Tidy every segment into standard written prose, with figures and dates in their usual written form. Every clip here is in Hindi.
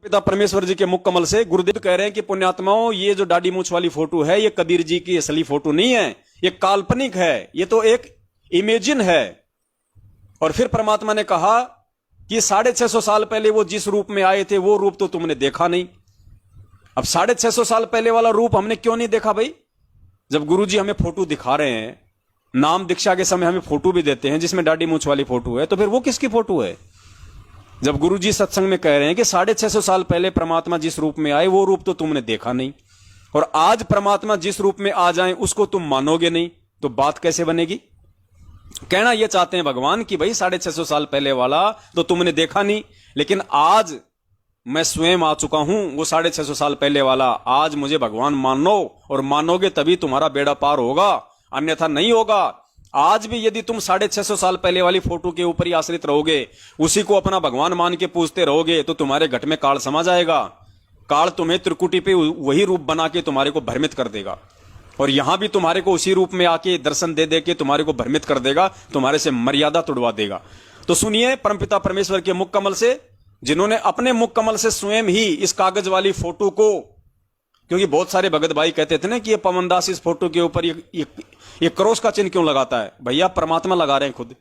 पिता परमेश्वर जी के मुख कमल से गुरुदेव कह रहे हैं कि पुण्यात्माओं, ये जो दाढ़ी मूछ वाली फोटो है ये कबीर जी की असली फोटो नहीं है, ये काल्पनिक है, ये तो एक इमेजिन है। और फिर परमात्मा ने कहा कि 650 साल पहले वो जिस रूप में आए थे वो रूप तो तुमने देखा नहीं। अब 650 साल पहले वाला रूप हमने क्यों नहीं देखा भाई? जब गुरु जी हमें फोटो दिखा रहे हैं, नाम दीक्षा के समय हमें फोटो भी देते हैं जिसमें दाढ़ी मूछ वाली फोटो है, तो फिर वो किसकी फोटो है? जब गुरु जी सत्संग में कह रहे हैं कि 650 साल पहले परमात्मा जिस रूप में आए वो रूप तो तुमने देखा नहीं, और आज परमात्मा जिस रूप में आ जाए उसको तुम मानोगे नहीं, तो बात कैसे बनेगी? कहना यह चाहते हैं भगवान कि भाई 650 साल पहले वाला तो तुमने देखा नहीं, लेकिन आज मैं स्वयं आ चुका हूं, वो 650 साल पहले वाला। आज मुझे भगवान मानो, और मानोगे तभी तुम्हारा बेड़ा पार होगा, अन्यथा नहीं होगा। आज भी यदि तुम 650 साल पहले वाली फोटो के ऊपर ही आश्रित रहोगे, उसी को अपना भगवान मान के पूजते रहोगे, तो तुम्हारे घट में काल समा जाएगा। काल तुम्हें त्रिकुटी पे वही रूप बना के तुम्हारे को भ्रमित कर देगा, और यहां भी तुम्हारे को उसी रूप में आके दर्शन दे दे के तुम्हारे को भ्रमित कर देगा, तुम्हारे से मर्यादा तोड़वा देगा। तो सुनिए परमपिता परमेश्वर के मुख कमल से, जिन्होंने अपने मुख कमल से स्वयं ही इस कागज वाली फोटो को, क्योंकि बहुत सारे भगत भाई कहते थे ना कि ये पवनदास इस फोटो के ऊपर ये क्रॉस का चिन्ह क्यों लगाता है? भैया परमात्मा लगा रहे हैं खुद,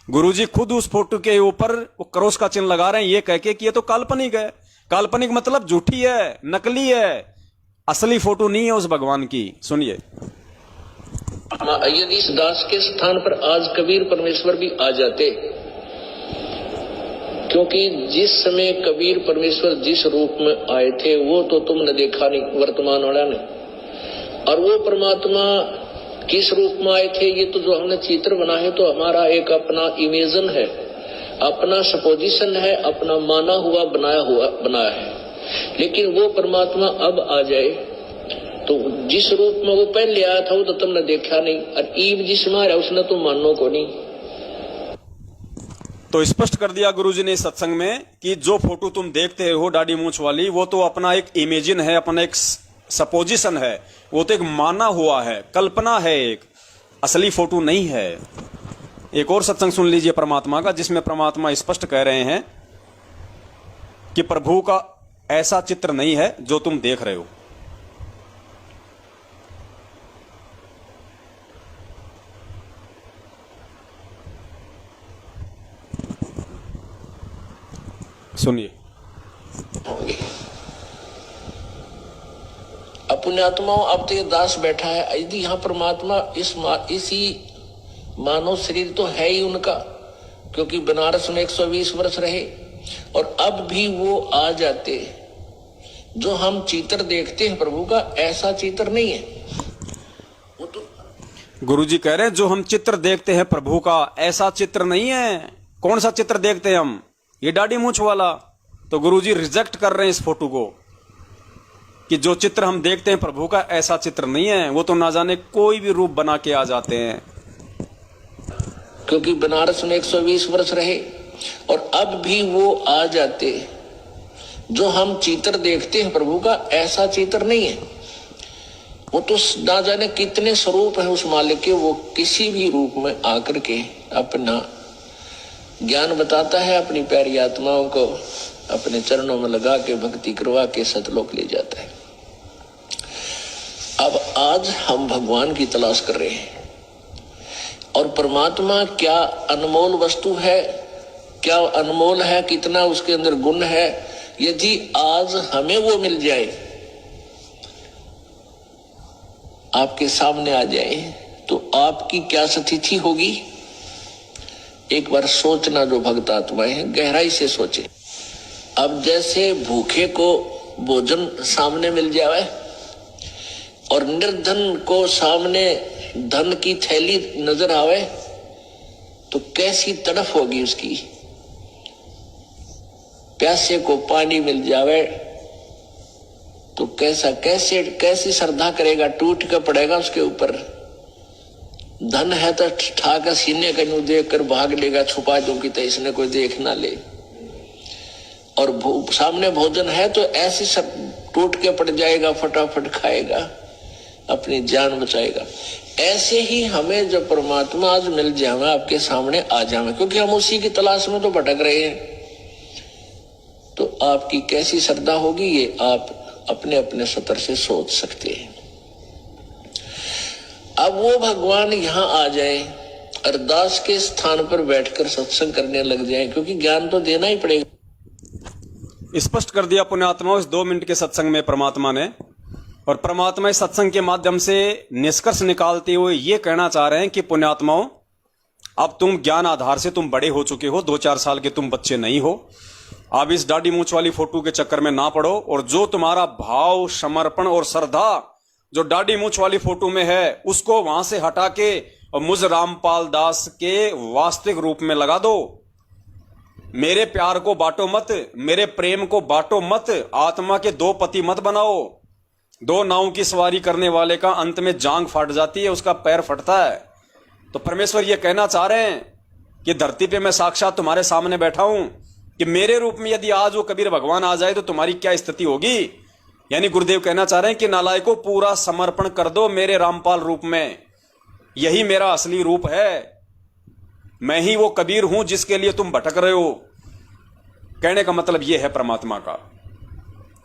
गुरुजी खुद उस फोटो के ऊपर वो क्रॉस का चिन्ह लगा रहे हैं, ये कह के कि ये तो काल्पनिक है। काल्पनिक मतलब झूठी है, नकली है, असली फोटो नहीं है उस भगवान की। सुनिए, यदि इस दास के स्थान पर आज कबीर परमेश्वर भी आ जाते, क्योंकि जिस समय कबीर परमेश्वर जिस रूप में आए थे वो तो तुमने देखा नहीं, वर्तमान वाला ने, और वो परमात्मा किस रूप में आए थे ये तो जो हमने चित्र बना है तो हमारा एक अपना इमेजन है, अपना सपोजिशन है, अपना माना हुआ बनाया है। लेकिन वो परमात्मा अब आ जाए तो जिस रूप में वो पहले आया था वो तो तुमने देखा नहीं, और ईब जिसमें आया उसने तो मानो को नहीं। तो स्पष्ट कर दिया गुरुजी ने सत्संग में कि जो फोटो तुम देखते हो दाढ़ी मूछ वाली, वो तो अपना एक इमेजिन है, अपना एक सपोजिशन है, वो तो एक माना हुआ है, कल्पना है, एक असली फोटो नहीं है। एक और सत्संग सुन लीजिए परमात्मा का, जिसमें परमात्मा स्पष्ट कह रहे हैं कि प्रभु का ऐसा चित्र नहीं है जो तुम देख रहे हो। सुनिए, अपने आत्माओं अब तो ये दास बैठा है, यदि यहाँ परमात्मा इसी मानव शरीर तो है ही उनका, क्योंकि बनारस में 120 वर्ष रहे, और अब भी वो आ जाते। जो हम चित्र देखते हैं प्रभु का ऐसा चित्र नहीं है वो तो। गुरुजी कह रहे हैं जो हम चित्र देखते हैं प्रभु का ऐसा चित्र नहीं है। कौन सा चित्र देखते हैं हम? ये दाढ़ी मूछ वाला। तो गुरुजी रिजेक्ट कर रहे हैं इस फोटो को कि जो चित्र हम देखते हैं प्रभु का ऐसा चित्र नहीं है, वो तो ना जाने कोई भी रूप बना के आ जाते हैं। क्योंकि बनारस में 120 वर्ष रहे और अब भी वो आ जाते। जो हम चित्र देखते हैं प्रभु का ऐसा चित्र नहीं है, वो तो ना जाने कितने स्वरूप है उस मालिक के, वो किसी भी रूप में आकर के अपना ज्ञान बताता है, अपनी प्यारी आत्माओं को अपने चरणों में लगा के भक्ति करवा के सतलोक ले जाता है। अब आज हम भगवान की तलाश कर रहे हैं, और परमात्मा क्या अनमोल वस्तु है, क्या अनमोल है, कितना उसके अंदर गुण है। यदि आज हमें वो मिल जाए, आपके सामने आ जाए, तो आपकी क्या स्थिति होगी? एक बार सोचना, जो भक्त आत्माएं हैं गहराई से सोचे। अब जैसे भूखे को भोजन सामने मिल जाए और निर्धन को सामने धन की थैली नजर आवे, तो कैसी तड़फ होगी उसकी। प्यासे को पानी मिल जावे तो कैसी श्रद्धा करेगा, टूट कर पड़ेगा उसके ऊपर। धन है तो ठाकर सीने का यूं देख कर भाग लेगा, छुपा दूंगी तो इसने कोई देख ना ले। और सामने भोजन है तो ऐसी सब टूट के पड़ जाएगा, फटाफट खाएगा, अपनी जान बचाएगा। ऐसे ही हमें जब परमात्मा आज मिल जाए, आपके सामने आ जाए, क्योंकि हम उसी की तलाश में तो भटक रहे हैं, तो आपकी कैसी श्रद्धा होगी ये आप अपने अपने स्तर से सोच सकते हैं। अब वो भगवान यहां आ जाए, अरदास के स्थान पर बैठकर सत्संग करने लग जाए, क्योंकि ज्ञान तो देना ही पड़ेगा। स्पष्ट कर दिया पुण्यात्माओं इस 2 मिनट के सत्संग में परमात्मा ने। और परमात्मा इस सत्संग के माध्यम से निष्कर्ष निकालते हुए ये कहना चाह रहे हैं कि पुण्यात्माओं, अब तुम ज्ञान आधार से तुम बड़े हो चुके हो, 2-4 साल के तुम बच्चे नहीं हो। अब इस दाढ़ी मूंछ वाली फोटो के चक्कर में ना पड़ो, और जो तुम्हारा भाव, समर्पण और श्रद्धा जो दाढ़ी मूंछ वाली फोटो में है, उसको वहां से हटा के और मुझ रामपाल दास के वास्तविक रूप में लगा दो। मेरे प्यार को बांटो मत, मेरे प्रेम को बांटो मत, आत्मा के 2 पति मत बनाओ। 2 नाव की सवारी करने वाले का अंत में जांग फट जाती है, उसका पैर फटता है। तो परमेश्वर ये कहना चाह रहे हैं कि धरती पे मैं साक्षात तुम्हारे सामने बैठा हूं कि मेरे रूप में यदि आज वो कबीर भगवान आ जाए तो तुम्हारी क्या स्थिति होगी। यानी गुरुदेव कहना चाह रहे हैं कि नालायकों पूरा समर्पण कर दो मेरे रामपाल रूप में, यही मेरा असली रूप है। मैं ही वो कबीर हूं जिसके लिए तुम भटक रहे हो। कहने का मतलब यह है परमात्मा का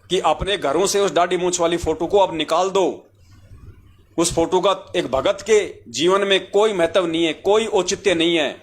कि अपने घरों से उस दाढ़ी मूंछ वाली फोटो को अब निकाल दो। उस फोटो का एक भगत के जीवन में कोई महत्व नहीं है, कोई औचित्य नहीं है।